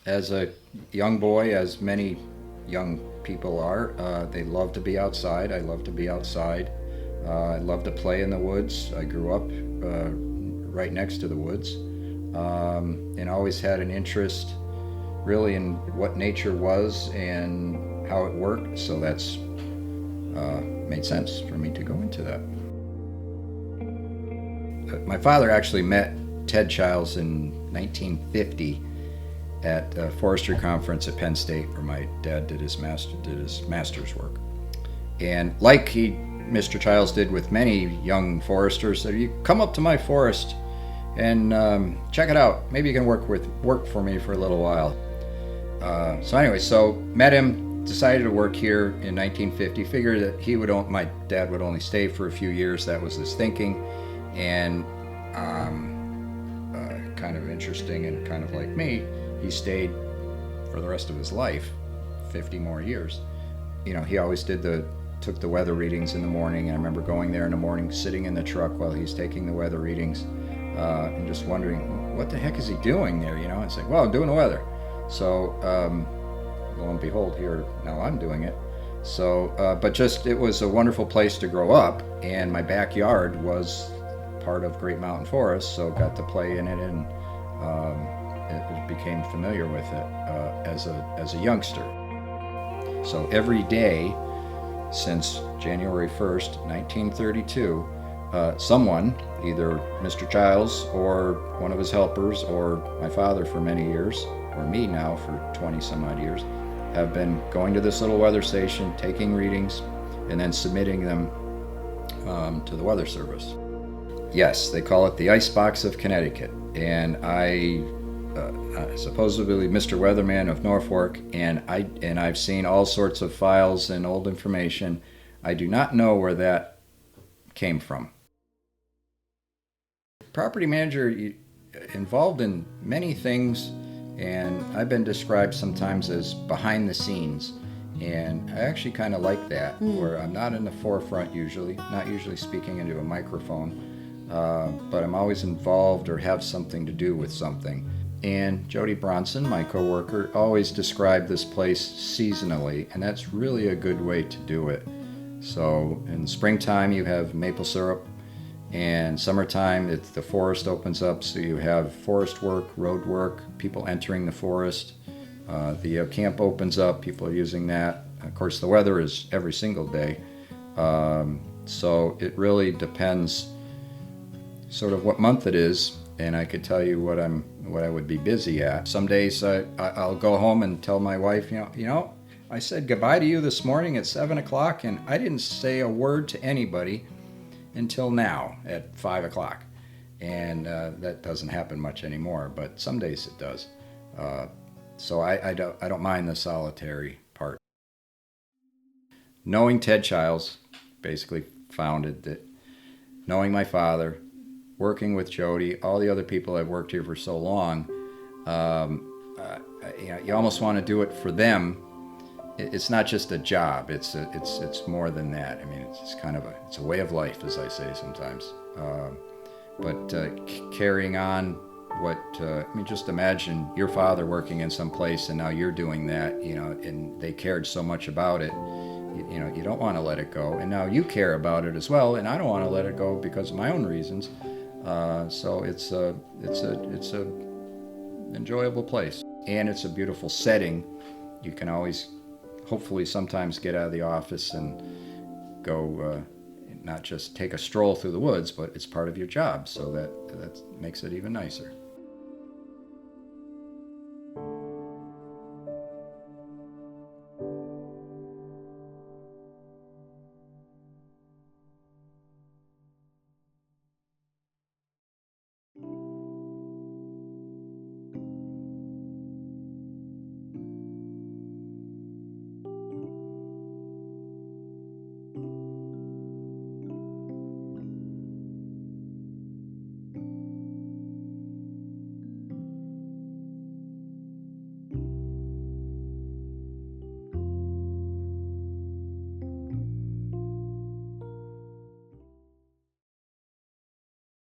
As a young boy, as many young people are, they love to be outside. I love to be outside. I love to play in the woods. I grew up right next to the woods, and always had an interest really in what nature was and how it worked. So that's made sense for me to go into that. My father actually met Ted Childs in 1950 at a forestry conference at Penn State, where my dad did his master's work. And like Mr. Childs did with many young foresters, said, "You come up to my forest and check it out. Maybe you can work for me for a little while." So met him, decided to work here in 1950. Figured that my dad would only stay for a few years. That was his thinking, and kind of interesting and kind of like me, he stayed for the rest of his life, 50 more years. He always took the weather readings in the morning. I remember going there in the morning, sitting in the truck while he's taking the weather readings, and just wondering, what the heck is he doing there? And say, well, I'm doing the weather. So, lo and behold, here now I'm doing it. So, but it was a wonderful place to grow up, and my backyard was part of Great Mountain Forest, so got to play in it, and it became familiar with it as a youngster. So every day since January 1st, 1932, someone, either Mr. Childs or one of his helpers or my father for many years, or me now for 20 some odd years, have been going to this little weather station, taking readings, and then submitting them to the Weather Service. Yes, they call it the Icebox of Connecticut, and I supposedly Mr. Weatherman of Norfolk, and I've seen all sorts of files and old information. I do not know where that came from. Property manager involved in many things, and I've been described sometimes as behind the scenes, and I actually kind of like that, where I'm not in the forefront usually, not usually speaking into a microphone, but I'm always involved or have something to do with something. And Jody Bronson, my coworker, always described this place seasonally, and that's really a good way to do it. So in springtime you have maple syrup, and summertime the forest opens up, so you have forest work, road work, people entering the forest. The camp opens up, people are using that. Of course, the weather is every single day, so it really depends sort of what month it is, and I could tell you what I would be busy at. Some days I'll go home and tell my wife, I said goodbye to you this morning at 7 o'clock, and I didn't say a word to anybody until now at 5 o'clock. And that doesn't happen much anymore, but some days it does. So I don't mind the solitary part. Knowing Ted Childs basically founded it. Knowing my father, working with Jody, all the other people I've worked here for so long, you almost want to do it for them. It's not just a job. It's more than that. I mean, it's kind of it's a way of life, as I say sometimes. But carrying on just imagine your father working in some place, and now you're doing that, and they cared so much about it. You don't want to let it go, and now you care about it as well, and I don't want to let it go because of my own reasons. So it's a enjoyable place, and it's a beautiful setting. You can always, hopefully, sometimes get out of the office and go, not just take a stroll through the woods, but it's part of your job, so that makes it even nicer.